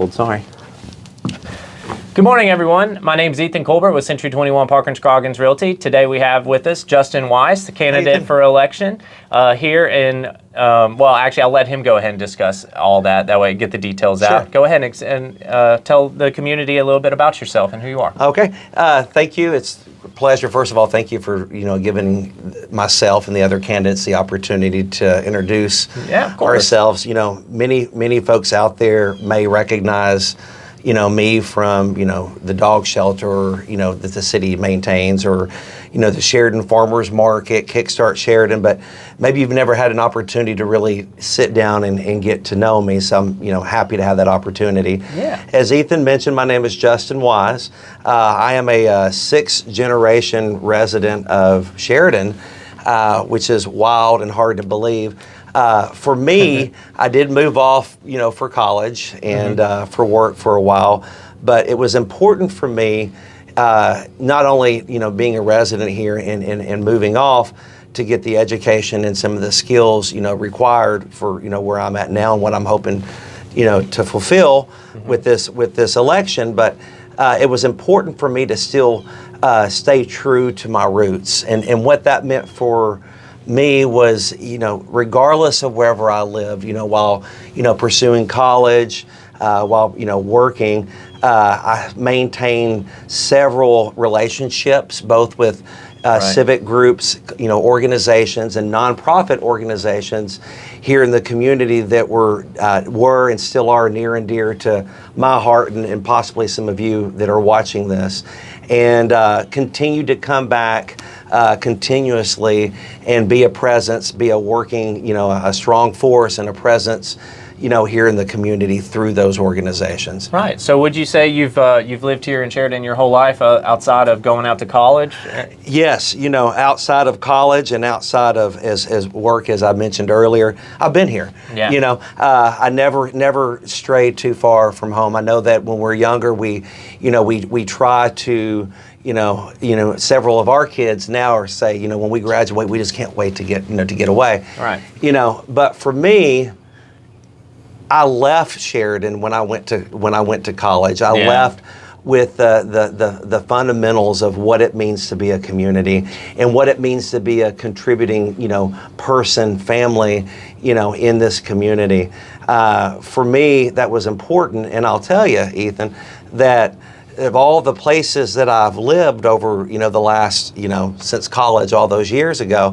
muffled, sorry. Good morning, everyone. My name is Ethan Colbert with Century 21 Parker & Scroggins Realty. Today we have with us Justin Wise, the candidate for election here in, well, actually, I'll let him go ahead and discuss all that. That way, get the details out. Go ahead and tell the community a little bit about yourself and who you are. Okay. Thank you. It's a pleasure. First of all, thank you for, giving myself and the other candidates the opportunity to introduce ourselves. Many folks out there may recognize me from, the dog shelter, that the city maintains, or, the Sheridan Farmers Market, Kickstart Sheridan, but maybe you've never had an opportunity to really sit down and get to know me, so I'm, happy to have that opportunity. Yeah. As Ethan mentioned, my name is Justin Wise. I am a sixth-generation resident of Sheridan, which is wild and hard to believe. For me, I did move off, for college and for work for a while, but it was important for me, not only, being a resident here and moving off to get the education and some of the skills, required for, where I'm at now and what I'm hoping, to fulfill with this election, but it was important for me to still stay true to my roots, and what that meant for me was, regardless of wherever I lived, while, pursuing college, while, working, I maintained several relationships, both with civic groups, organizations and nonprofit organizations here in the community that were and still are near and dear to my heart and possibly some of you that are watching this, and continue to come back continuously and be a presence, be a working, a strong force and a presence, here in the community through those organizations. Right. So would you say you've lived here in Sheridan your whole life outside of going out to college? Yes. Outside of college and outside of as work, as I mentioned earlier, I've been here. Yeah. I never strayed too far from home. I know that when we're younger, we try to, several of our kids now are say, when we graduate, we just can't wait to get away. Right. But for me, I left Sheridan when I went to college. I left with the fundamentals of what it means to be a community and what it means to be a contributing, person, family, in this community. For me, that was important, and I'll tell you, Ethan, that of all the places that I've lived over, the last, since college, all those years ago,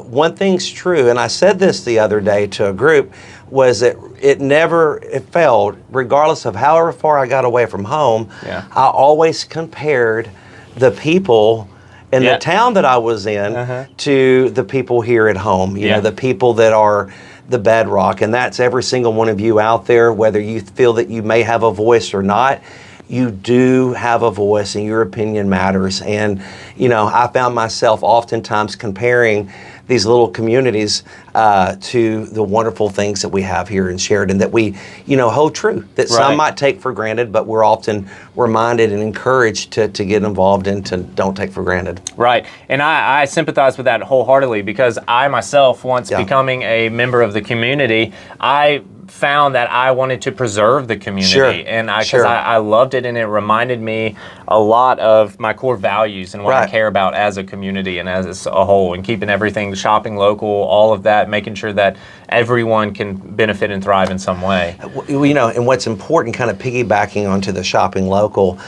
one thing's true, and I said this the other day to a group, was that it failed, regardless of however far I got away from home. Yeah. I always compared the people in the town that I was in to the people here at home, the people that are the bedrock, and that's every single one of you out there, whether you feel that you may have a voice or not. You do have a voice and your opinion matters. And, I found myself oftentimes comparing these little communities to the wonderful things that we have here in Sheridan that we, hold true, that some might take for granted, but we're often reminded and encouraged to get involved in, to don't take for granted. Right. And I sympathize with that wholeheartedly, because I myself, once becoming a member of the community, I found that I wanted to preserve the community, and I loved it, and it reminded me a lot of my core values and what I care about as a community and as a whole, and keeping everything shopping local, all of that, making sure that everyone can benefit and thrive in some way. And what's important, kind of piggybacking onto the shopping local,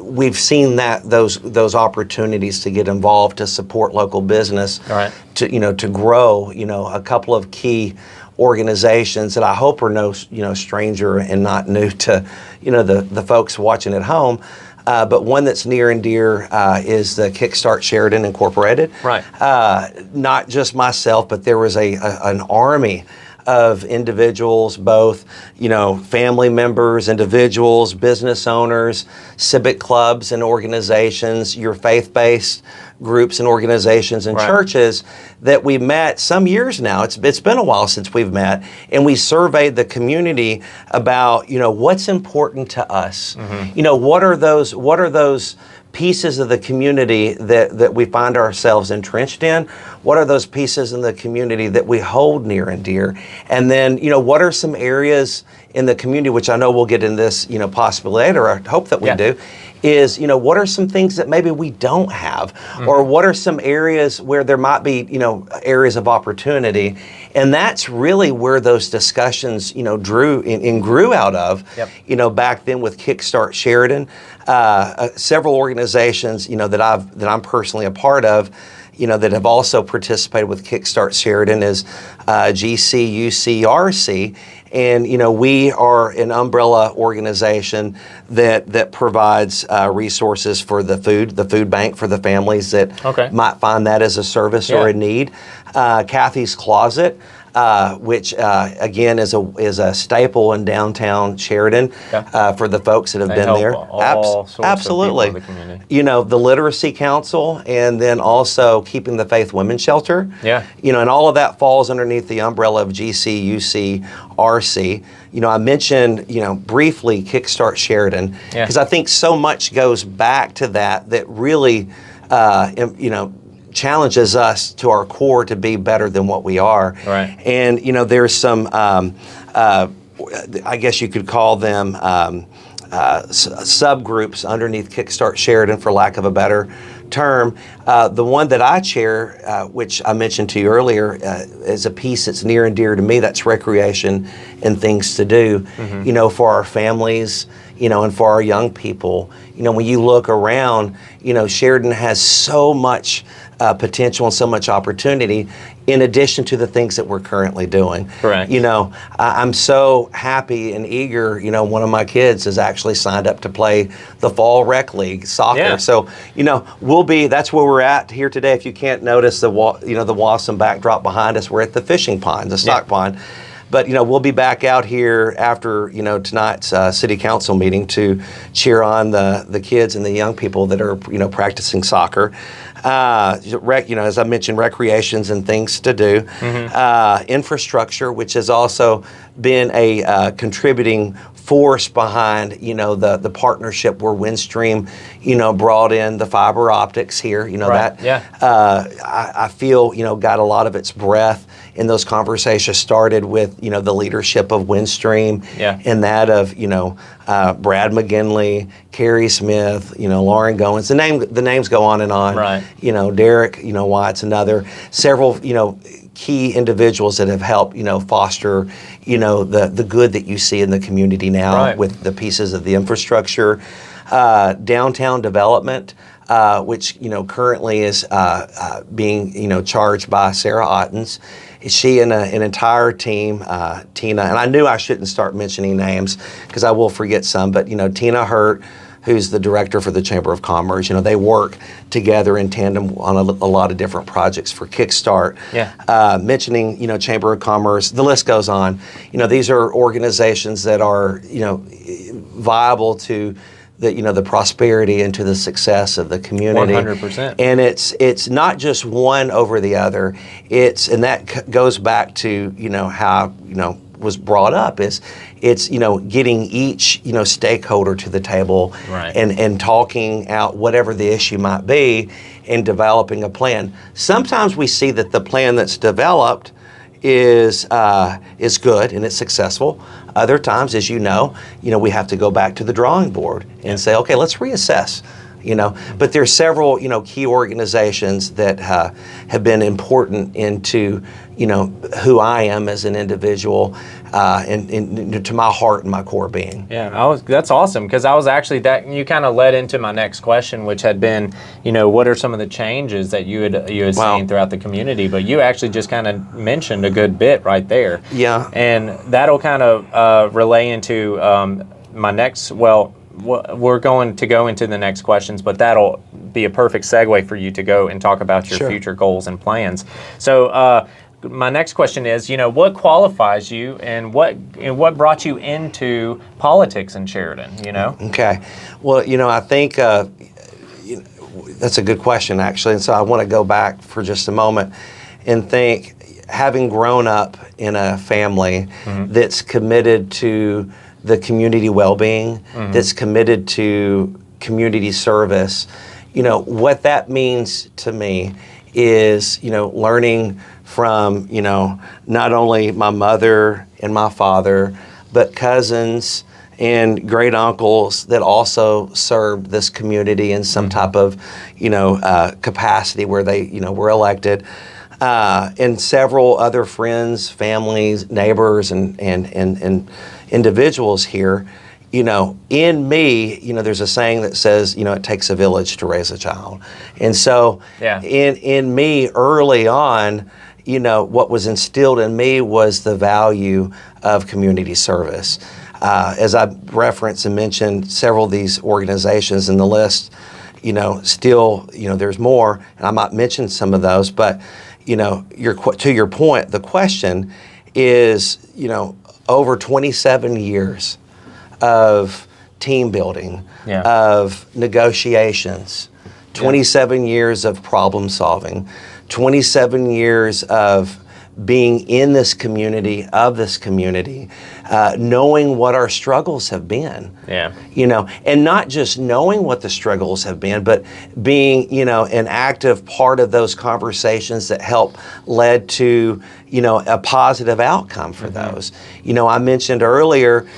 we've seen that those opportunities to get involved, to support local business, to grow, a couple of key organizations that I hope are no stranger and not new to the folks watching at home. But one that's near and dear is the Kickstart Sheridan Incorporated. Right. Not just myself, but there was an army of individuals, both, family members, individuals, business owners, civic clubs and organizations, your faith-based groups and organizations and churches that we met some years now. It's been a while since we've met, and we surveyed the community about, what's important to us. What are those pieces of the community that we find ourselves entrenched in? What are those pieces in the community that we hold near and dear? And then, what are some areas in the community, which I know we'll get in this, possibly later, I hope that we do, is, what are some things that maybe we don't have? Or what are some areas where there might be, areas of opportunity? And that's really where those discussions, grew out of, back then with Kickstart Sheridan. Several organizations, that I'm personally a part of, that have also participated with Kickstart Sheridan is GCUCRC. And, we are an umbrella organization that provides resources for the food bank for the families that might find that as a service or a need. Kathy's Closet, which again is a staple in downtown Sheridan for the folks that have been there. Absolutely. Of people in the community. The Literacy Council, and then also Keeping the Faith Women's Shelter. Yeah. And all of that falls underneath the umbrella of GCUCRC. I mentioned, briefly Kickstart Sheridan because I think so much goes back to that really, challenges us to our core to be better than what we are. Right. And, there's some, I guess you could call them subgroups underneath Kickstart Sheridan, for lack of a better term. The one that I chair, which I mentioned to you earlier, is a piece that's near and dear to me. That's recreation and things to do, for our families, and for our young people. When you look around, Sheridan has so much potential and so much opportunity in addition to the things that we're currently doing. Correct. I'm so happy and eager. One of my kids has actually signed up to play the Fall Rec League soccer. Yeah. So, that's where we're at here today. If you can't notice the Wasson backdrop behind us, we're at the fishing pond, the stock pond. But, we'll be back out here after, tonight's city council meeting to cheer on the kids and the young people that are, practicing soccer. As I mentioned, recreations and things to do. Infrastructure, which has also been a contributing force behind, the partnership where Windstream, brought in the fiber optics here. I feel, got a lot of its breath in those conversations started with, the leadership of Windstream and that of, Brad McGinley, Carrie Smith, Lauren Goins. The names go on and on. Right. Derek, Watts, another, several, key individuals that have helped, foster, the good that you see in the community now with the pieces of the infrastructure. Downtown development, which, currently is being, charged by Sarah Ottens. She and an entire team, Tina, and I knew I shouldn't start mentioning names because I will forget some, but, Tina Hurt, who's the director for the Chamber of Commerce, they work together in tandem on a lot of different projects for Kickstart. Mentioning, Chamber of Commerce, the list goes on. These are organizations that are, viable to the prosperity and to the success of the community. 100%. And it's not just one over the other. And that goes back to, how, was brought up it's getting each stakeholder to the table and talking out whatever the issue might be and developing a plan. Sometimes we see that the plan that's developed is good and it's successful. Other times, as we have to go back to the drawing board and say, okay, let's reassess. But there's several, key organizations that have been important into, who I am as an individual and to my heart and my core being. Yeah, that's awesome because I was actually you kind of led into my next question, which had been, what are some of the changes that you had seen throughout the community? But you actually just kind of mentioned a good bit right there. Yeah. And that'll kind of relay into my next, we're going to go into the next questions, but that'll be a perfect segue for you to go and talk about your future goals and plans. So my next question is, what qualifies you and what brought you into politics in Sheridan, Okay. Well, I think that's a good question, actually. And so I want to go back for just a moment and think, having grown up in a family that's committed to the community well-being, that's committed to community service, what that means to me is, learning from, not only my mother and my father, but cousins and great uncles that also served this community in some type of, capacity where they, were elected. And several other friends, families, neighbors, and individuals here. In me, there's a saying that says, it takes a village to raise a child. And so in me early on, what was instilled in me was the value of community service. As I referenced and mentioned several of these organizations in the list, still, there's more, and I might mention some of those, but, to your point, the question is, over 27 years of team building, of negotiations, 27 years of problem solving, 27 years of being in this community, knowing what our struggles have been. And not just knowing what the struggles have been, but being, an active part of those conversations that help led to, a positive outcome for those. I mentioned earlier,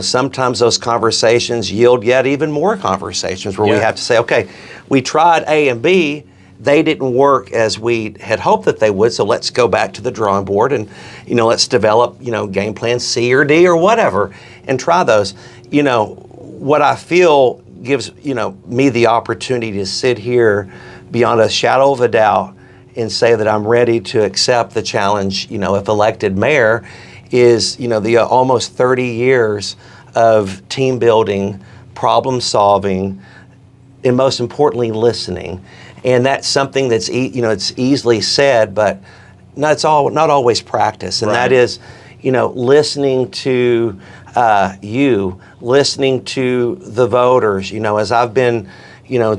sometimes those conversations yield yet even more conversations where we have to say, okay, we tried A and B, they didn't work as we had hoped that they would, so let's go back to the drawing board and, let's develop, game plan C or D or whatever and try those. What I feel gives, me the opportunity to sit here beyond a shadow of a doubt and say that I'm ready to accept the challenge, if elected mayor, is, the almost 30 years of team building, problem solving, and most importantly, listening. And that's something that's, it's easily said, but not always practiced. And that is, listening to you, listening to the voters, as I've been,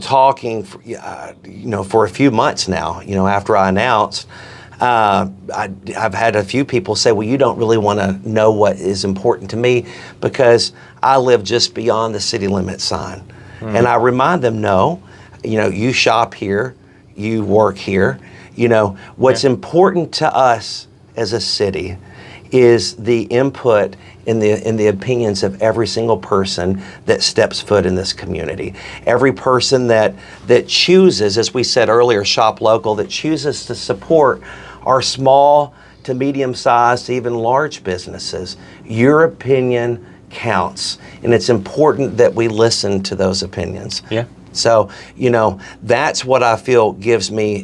talking, for a few months now, after I announced, I've had a few people say, well, you don't really want to know what is important to me because I live just beyond the city limit sign. And I remind them, no, you shop here, you work here. What's important to us as a city is the input in the opinions of every single person that steps foot in this community. Every person that chooses, as we said earlier, shop local, that chooses to support our small to medium-sized to even large businesses. Your opinion counts, and it's important that we listen to those opinions. So, that's what I feel gives me,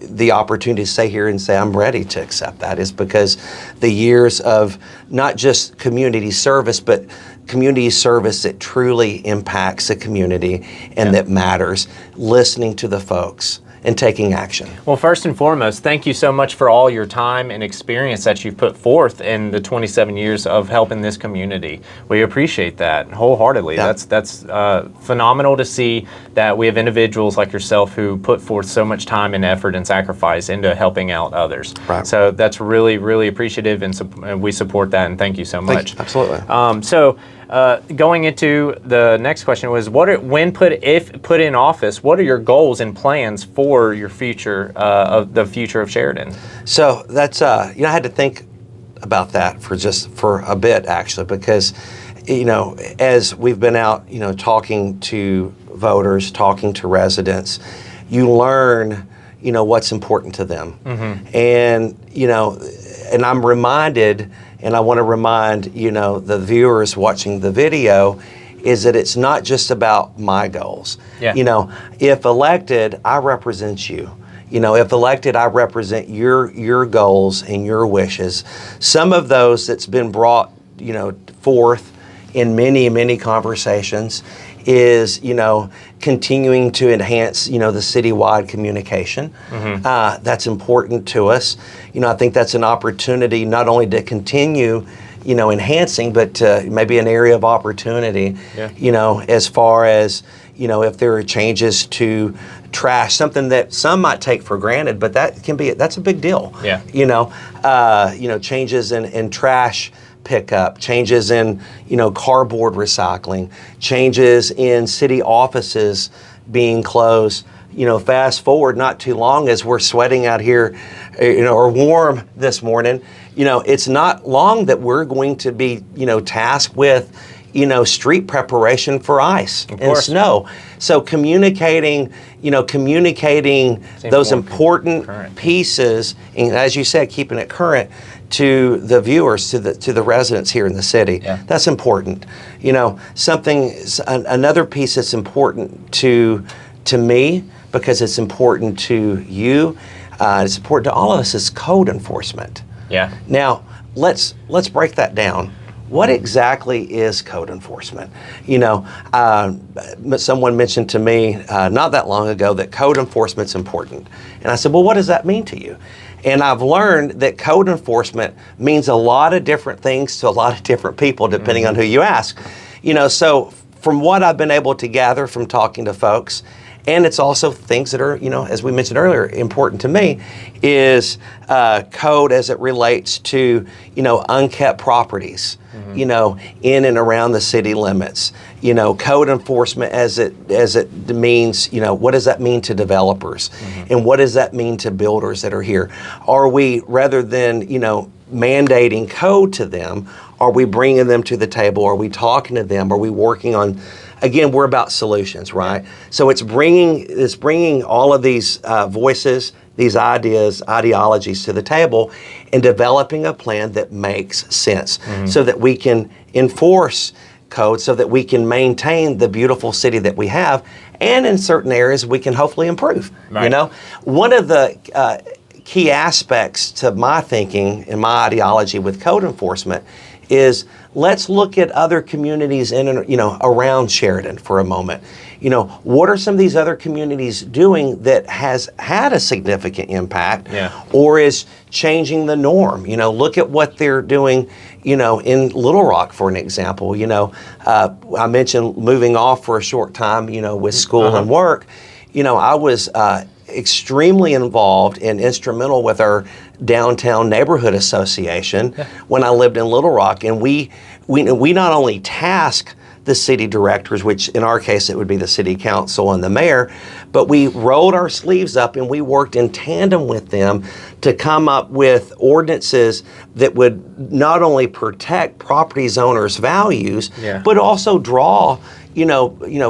the opportunity to stay here and say I'm ready to accept that, is because the years of not just community service, but community service that truly impacts the community and that matters, listening to the folks and taking action. Well, first and foremost, thank you so much for all your time and experience that you've put forth in the 27 years of helping this community. We appreciate that wholeheartedly. That's phenomenal to see that we have individuals like yourself who put forth so much time and effort and sacrifice into helping out others. So that's really, really appreciative, and we support that, and thank you so much. Absolutely. Going into the next question was, if put in office, what are your goals and plans for your future, of the future of Sheridan? So that's, I had to think about that for a bit, actually, because, as we've been out, talking to voters, talking to residents, you learn, what's important to them. And, and I'm reminded, and I want to remind, the viewers watching the video, is that it's not just about my goals. If elected, I represent you. If elected, I represent your goals and your wishes. Some of those that's been brought, forth in many, many conversations is, continuing to enhance, the citywide communication. That's important to us. I think that's an opportunity not only to continue, enhancing, but maybe an area of opportunity, as far as, if there are changes to trash, something that some might take for granted, but that's a big deal. Changes in trash pickup, changes in, cardboard recycling, changes in city offices being closed. Fast forward not too long as we're sweating out here, or warm this morning, it's not long that we're going to be, tasked with, street preparation for ice and snow. So communicating those important pieces, and as you said, keeping it current to the viewers, to the residents here in the city. Yeah. That's important. Another piece that's important to me, because it's important to you, it's important to all of us, is code enforcement. Yeah. Now, let's break that down. What exactly is code enforcement? Someone mentioned to me not that long ago that code enforcement's important. And I said, well, what does that mean to you? And I've learned that code enforcement means a lot of different things to a lot of different people, depending on who you ask. So from what I've been able to gather from talking to folks, and it's also things that are, as we mentioned earlier, important to me, is code as it relates to, unkept properties, in and around the city limits. Code enforcement as it means, what does that mean to developers? And what does that mean to builders that are here? Are we, rather than, mandating code to them, are we bringing them to the table? Are we talking to them? Are we working on, again, we're about solutions, right? So it's bringing all of these voices, these ideas, ideologies to the table, and developing a plan that makes sense, so that we can enforce code, so that we can maintain the beautiful city that we have, and in certain areas we can hopefully improve. Right. One of the key aspects to my thinking and my ideology with code enforcement is, let's look at other communities in and around Sheridan for a moment. What are some of these other communities doing that has had a significant impact, or is changing the norm? Look at what they're doing, in Little Rock, for an example. I mentioned moving off for a short time, with school and work. I was extremely involved and instrumental with our downtown neighborhood association when I lived in Little Rock, and we not only task the city directors, which in our case it would be the city council and the mayor, but we rolled our sleeves up and we worked in tandem with them to come up with ordinances that would not only protect property owners' values, but also draw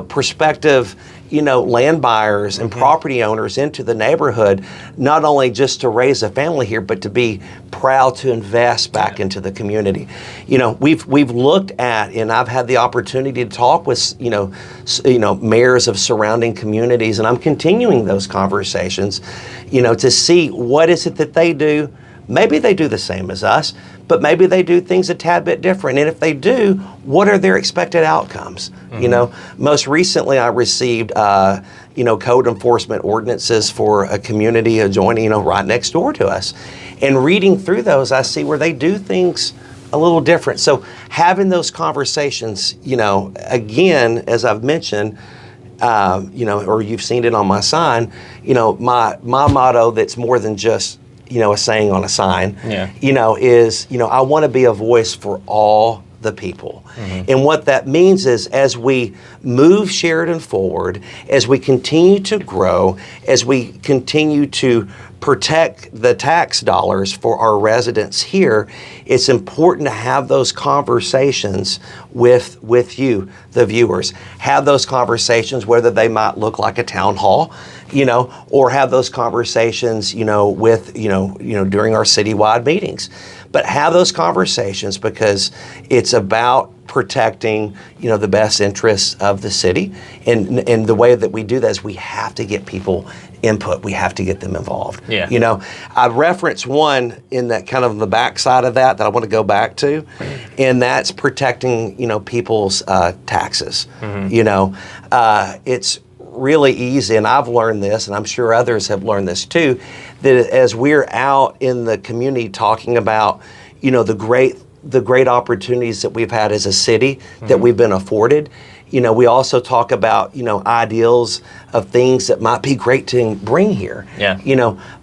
prospective land buyers and property owners into the neighborhood, not only just to raise a family here, but to be proud to invest back into the community. We've looked at, and I've had the opportunity to talk with, mayors of surrounding communities, and I'm continuing those conversations, to see what is it that they do. Maybe they do the same as us, but maybe they do things a tad bit different. And if they do, what are their expected outcomes? Most recently I received, code enforcement ordinances for a community adjoining, right next door to us. And reading through those, I see where they do things a little different. So having those conversations, again, as I've mentioned, or you've seen it on my sign, my motto that's more than just a saying on a sign, is, I want to be a voice for all the people. And what that means is, as we move Sheridan forward, as we continue to grow, as we continue to protect the tax dollars for our residents here, it's important to have those conversations with you, the viewers. Have those conversations, whether they might look like a town hall, or have those conversations, with, during our citywide meetings. But have those conversations, because it's about protecting, the best interests of the city. And the way that we do that is we have to get people input. We have to get them involved. I referenced one in that kind of the backside of that I want to go back to, and that's protecting, people's taxes. It's really easy, and I've learned this, and I'm sure others have learned this too, that as we're out in the community talking about, the great opportunities that we've had as a city, that we've been afforded, we also talk about, ideals of things that might be great to bring here.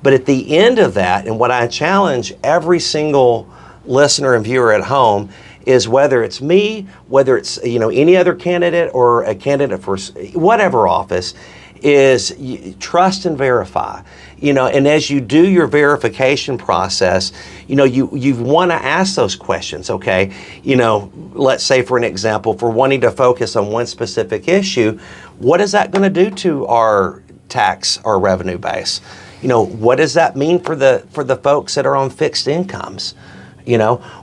But at the end of that, and what I challenge every single listener and viewer at home is whether it's me, whether it's any other candidate or a candidate for whatever office, is trust and verify. And as you do your verification process, you want to ask those questions, okay? Let's say for an example, for wanting to focus on one specific issue, what is that going to do to our tax or revenue base? What does that mean for the folks that are on fixed incomes?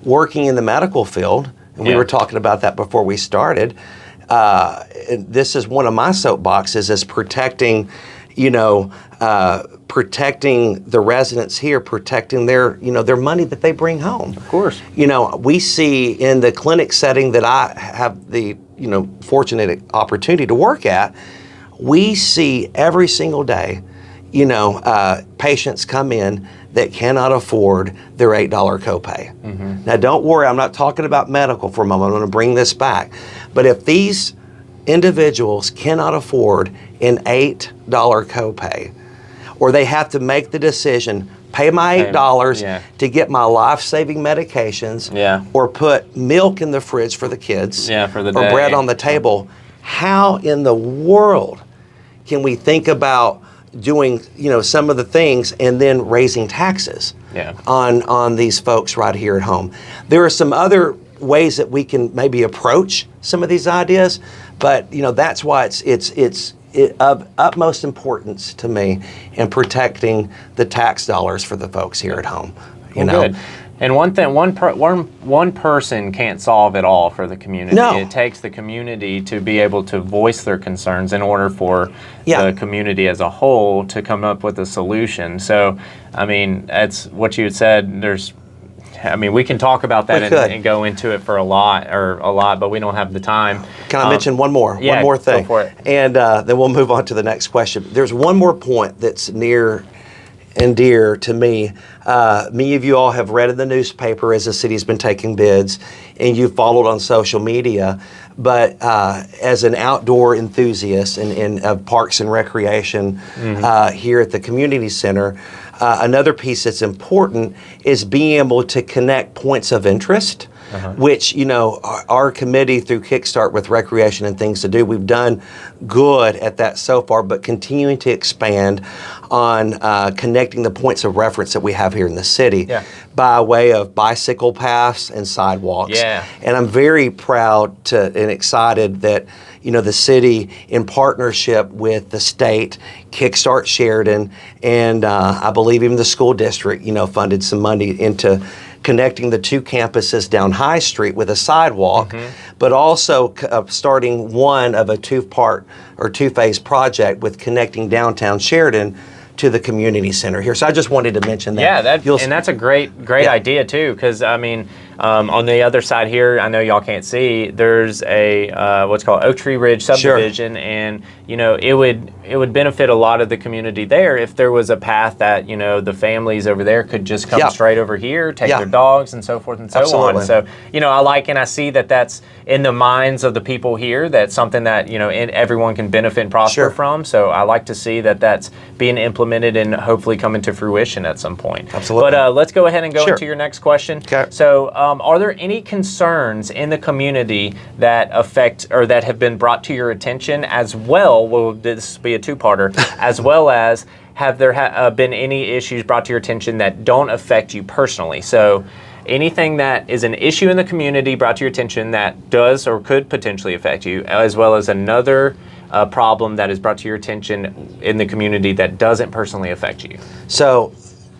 Working in the medical field, and we were talking about that before we started. And this is one of my soapboxes, is protecting, protecting the residents here, protecting their money that they bring home. Of course. We see in the clinic setting that I have the, fortunate opportunity to work at, we see every single day, patients come in that cannot afford their $8 copay. Mm-hmm. Now, don't worry, I'm not talking about medical for a moment. I'm going to bring this back. But if these individuals cannot afford an $8 copay, or they have to make the decision, pay my $8 to get my life-saving medications, or put milk in the fridge for the kids, for the or day. bread on the table, how in the world can we think about doing some of the things and then raising taxes on these folks right here at home? There are some other ways that we can maybe approach some of these ideas, but that's why it's of utmost importance to me in protecting the tax dollars for the folks here at home. Good. And one thing, one person can't solve it all for the community. No. It takes the community to be able to voice their concerns in order for the community as a whole to come up with a solution. So, that's what you had said. We can talk about that and go into it for a lot, but we don't have the time. Can I mention one more thing? Go for it. And then we'll move on to the next question. There's one more point that's near and dear to me. Many of you all have read in the newspaper as the city's been taking bids, and you've followed on social media. But as an outdoor enthusiast of parks and recreation here at the community center, another piece that's important is being able to connect points of interest, which, our committee through Kickstart with Recreation and Things to Do, we've done good at that so far, but continuing to expand on connecting the points of reference that we have here in the city by way of bicycle paths and sidewalks. And I'm very proud and excited that the city, in partnership with the state, Kickstart Sheridan, and I believe even the school district, funded some money into connecting the two campuses down High Street with a sidewalk, but also starting one of a two-part or two-phase project with connecting downtown Sheridan to the community center here. So I just wanted to mention that. Yeah, and that's a great idea too, because on the other side here, I know y'all can't see, there's a what's called Oak Tree Ridge subdivision, and it would benefit a lot of the community there if there was a path that the families over there could just come straight over here, take their dogs and so forth and so on. So I like and I see that that's in the minds of the people here. That's something that everyone can benefit and prosper from. So I like to see that that's being implemented and hopefully coming to fruition at some point. Absolutely. But let's go ahead and go into your next question. Okay. So are there any concerns in the community that affect or that have been brought to your attention as well? Will this be a two-parter? As well as have there been any issues brought to your attention that don't affect you personally? So anything that is an issue in the community brought to your attention that does or could potentially affect you, as well as another problem that is brought to your attention in the community that doesn't personally affect you. So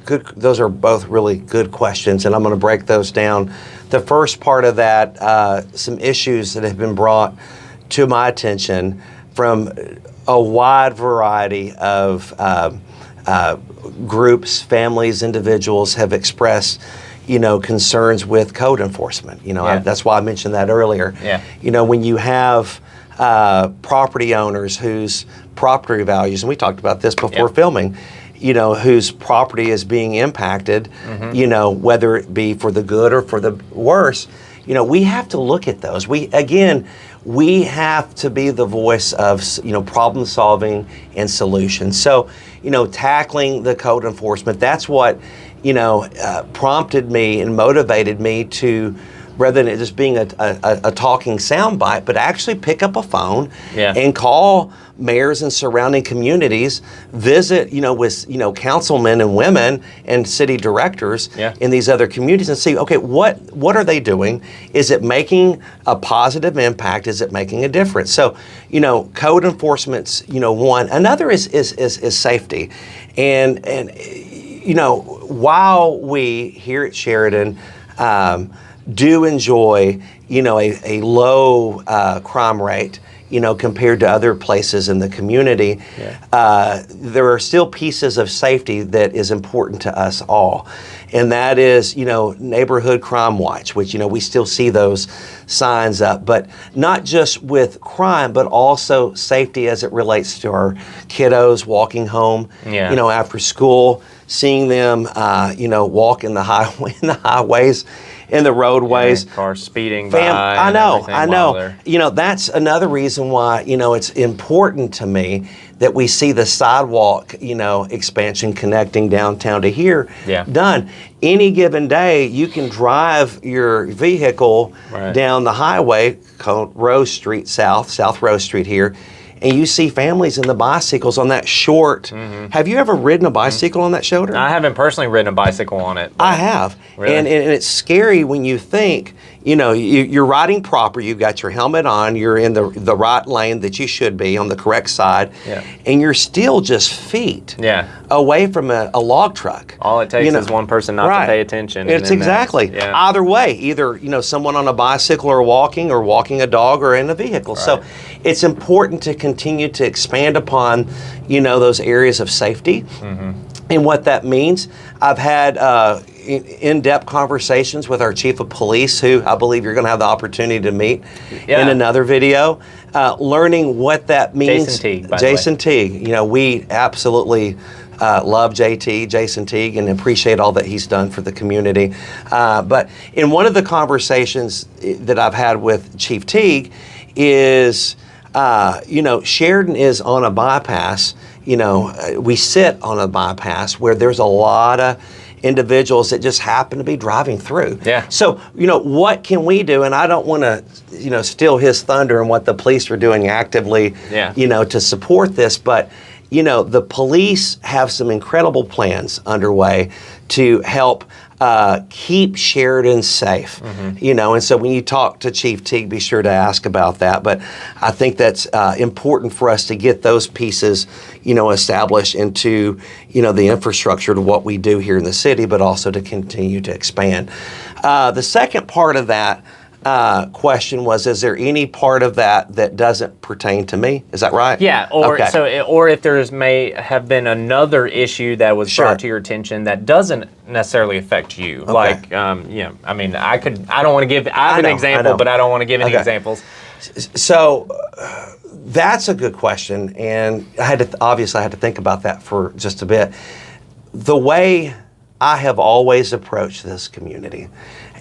good. Those are both really good questions, and I'm going to break those down. The first part of that, some issues that have been brought to my attention from a wide variety of groups, families, individuals have expressed, concerns with code enforcement. That's why I mentioned that earlier. When you have property owners whose property values, and we talked about this before filming, whose property is being impacted, whether it be for the good or for the worse, we have to look at those. We have to be the voice of, problem solving and solutions. So, tackling the code enforcement, that's what prompted me and motivated me to, rather than it just being a talking soundbite, but actually pick up a phone and call mayors in surrounding communities, visit, with, councilmen and women and city directors in these other communities and see, okay, what are they doing? Is it making a positive impact? Is it making a difference? So, code enforcement's, one. Another is safety. And while we here at Sheridan, do enjoy, a low crime rate, compared to other places in the community, there are still pieces of safety that is important to us all. And that is, neighborhood crime watch, which, we still see those signs up, but not just with crime, but also safety as it relates to our kiddos walking home, after school, seeing them, walk in the highways, in the roadways. Cars speeding by. I know. That's another reason why, it's important to me that we see the sidewalk, expansion connecting downtown to here done. Any given day, you can drive your vehicle down the highway, called Rose Street South Rose Street here, and you see families in the bicycles on that short. Have you ever ridden a bicycle on that shoulder? I haven't personally ridden a bicycle on it. I have. Really? And it's scary when you think, you're riding proper, you've got your helmet on, you're in the right lane that you should be on the correct side, and you're still just feet away from a log truck. All it takes is one person not to pay attention. It's exactly. Either way, either, someone on a bicycle or walking a dog or in a vehicle. So it's important to continue to expand upon, those areas of safety and what that means. I've had in-depth conversations with our chief of police, who I believe you're going to have the opportunity to meet in another video, learning what that means. Jason Teague. We absolutely love Jason Teague, and appreciate all that he's done for the community. But in one of the conversations that I've had with Chief Teague is, Sheridan is on a bypass. We sit on a bypass where there's a lot of individuals that just happen to be driving through. So, what can we do? And I don't want to, steal his thunder and what the police are doing actively, to support this. But, the police have some incredible plans underway to help keep Sheridan safe, and so when you talk to Chief Teague, be sure to ask about that. But I think that's important for us to get those pieces, established into, the infrastructure to what we do here in the city, but also to continue to expand. The second part of that question was, is there any part of that doesn't pertain to me? Is that right? Yeah, or if there's may have been another issue that was brought to your attention that doesn't necessarily affect you. Like, I mean, I don't want to give, I have an example, but I don't want to give any examples. So that's a good question, and I had to think about that for just a bit. The way I have always approached this community,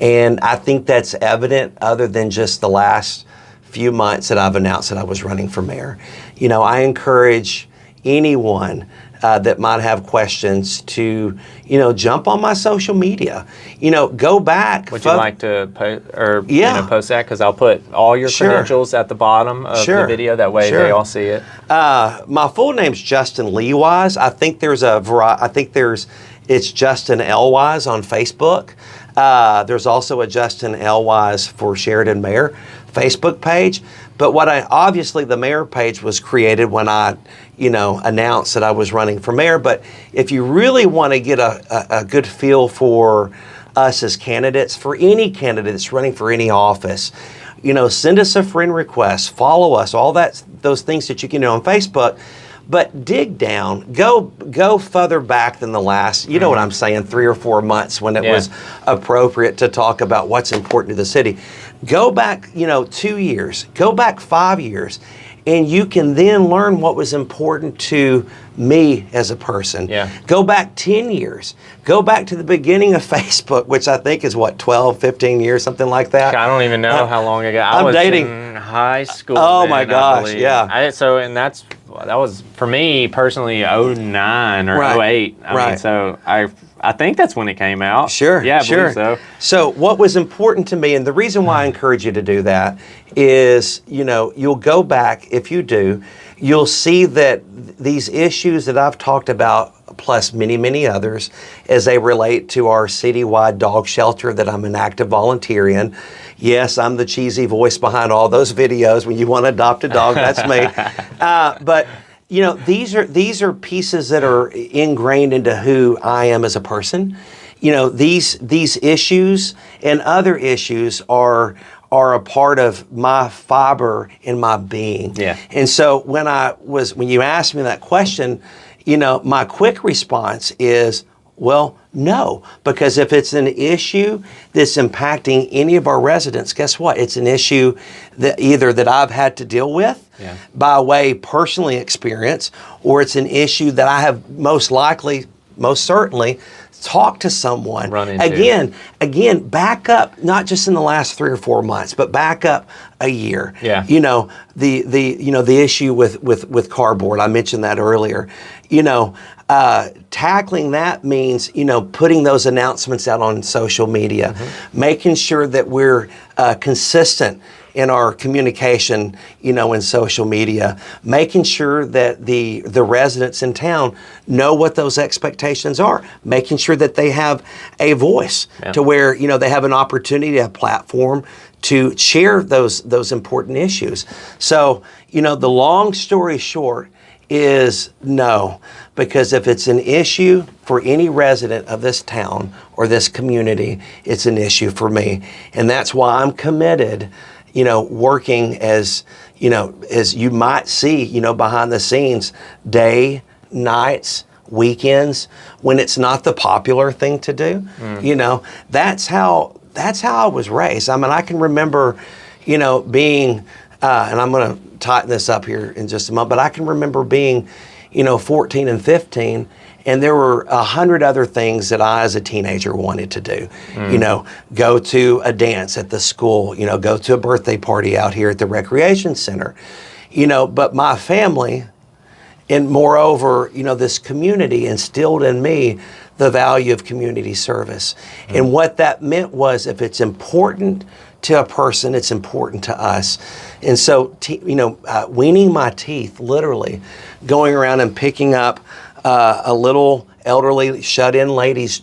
and I think that's evident other than just the last few months that I've announced that I was running for mayor. I encourage anyone that might have questions to, jump on my social media. Go back. Would you like to post that? Because I'll put all your credentials at the bottom of the video. That way they all see it. My full name's Justin Lee Wise. I think it's Justin L. Wise on Facebook. There's also a Justin L. Wise for Sheridan Mayor Facebook page. But obviously the mayor page was created when I, announced that I was running for mayor. But if you really want to get a good feel for us as candidates, for any candidate that's running for any office, send us a friend request, follow us, those things that you can do on Facebook. But dig down, go further back than the last, what I'm saying, 3 or 4 months when it was appropriate to talk about what's important to the city. Go back, 2 years, go back 5 years, and you can then learn what was important to me as a person. Go back 10 years. Go back to the beginning of Facebook, which I think is 12, 15 years, something like that. I don't even know how long ago. I was in high school. Oh my gosh, that was for me personally 09 or 08. I mean, so I think that's when it came out. Sure, Yeah, I sure. believe so. So what was important to me, and the reason why I encourage you to do that is, you'll go back, if you do, you'll see that these issues that I've talked about, plus many, many others, as they relate to our citywide dog shelter that I'm an active volunteer in. Yes, I'm the cheesy voice behind all those videos. When you want to adopt a dog, that's me. But these are pieces that are ingrained into who I am as a person. These issues and other issues are a part of my fiber in my being. Yeah. And so when you asked me that question, my quick response is, well, no, because if it's an issue that's impacting any of our residents, guess what? It's an issue that either that I've had to deal with by way personally experience, or it's an issue that I have most certainly talk to someone. Run into. Again, back up, not just in the last 3 or 4 months, but back up a year. Yeah. The issue with cardboard, I mentioned that earlier. Tackling that means, putting those announcements out on social media, making sure that we're consistent in our communication, in social media, making sure that the residents in town know what those expectations are, making sure that they have a voice to where, they have an opportunity, a platform to share those important issues. So, the long story short is no, because if it's an issue for any resident of this town or this community, it's an issue for me. And that's why I'm committed, working as you might see, behind the scenes, day, nights, weekends, when it's not the popular thing to do. That's how I was raised. I mean, I can remember, being, and I'm going to tighten this up here in just a moment, but I can remember being, 14 and 15, and there were 100 other things that I, as a teenager, wanted to do. Go to a dance at the school, go to a birthday party out here at the recreation center. But my family, and moreover, this community instilled in me the value of community service. And what that meant was, if it's important to a person, it's important to us. And so, weaning my teeth, literally, going around and picking up a little elderly shut-in lady's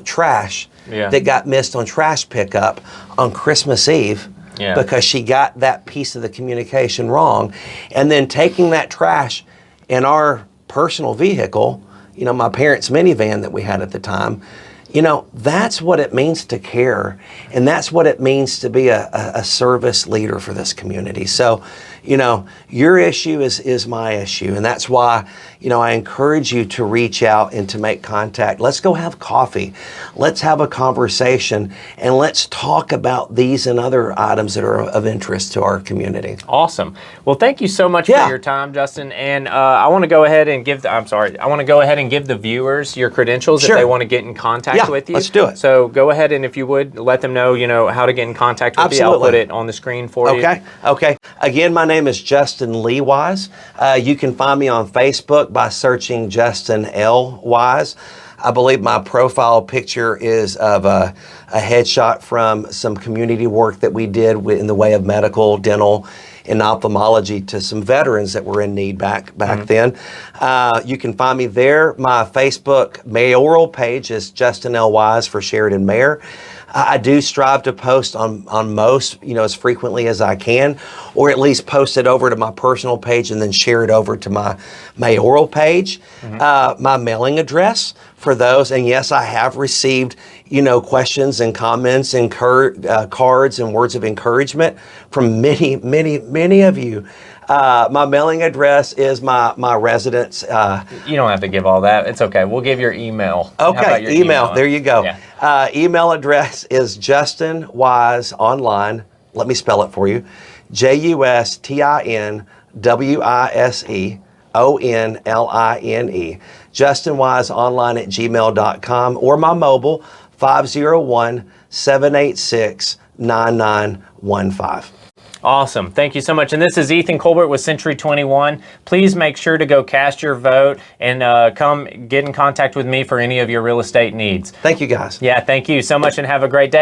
trash that got missed on trash pickup on Christmas Eve because she got that piece of the communication wrong. And then taking that trash in our personal vehicle, my parents' minivan that we had at the time, that's what it means to care. And that's what it means to be a service leader for this community. So, your issue is my issue. And that's why, I encourage you to reach out and to make contact. Let's go have coffee. Let's have a conversation, and let's talk about these and other items that are of interest to our community. Awesome. Well, thank you so much for your time, Justin. And I want to go ahead and give the viewers your credentials if they want to get in contact with you. Let's do it. So go ahead, and if you would, let them know, how to get in contact with you. I'll put it on the screen for you. Okay. Again, my name is Justin Lee Wise. You can find me on Facebook by searching Justin L. Wise. I believe my profile picture is of a headshot from some community work that we did in the way of medical, dental, and ophthalmology to some veterans that were in need back then. You can find me there. My Facebook mayoral page is Justin L. Wise for Sheridan Mayor. I do strive to post on most, as frequently as I can, or at least post it over to my personal page and then share it over to my mayoral page. My mailing address for those, and yes, I have received, questions and comments and cards and words of encouragement from many, many, many of you. My mailing address is my residence. You don't have to give all that. It's okay. We'll give your email. Okay, your email. There you go. Yeah. Email address is Justin Wise Online. Let me spell it for you. JustinWiseOnline. JustinWiseOnline@gmail.com, or my mobile 501-786-9915. Awesome. Thank you so much. And this is Ethan Colbert with Century 21. Please make sure to go cast your vote and come get in contact with me for any of your real estate needs. Thank you, guys. Yeah, thank you so much and have a great day.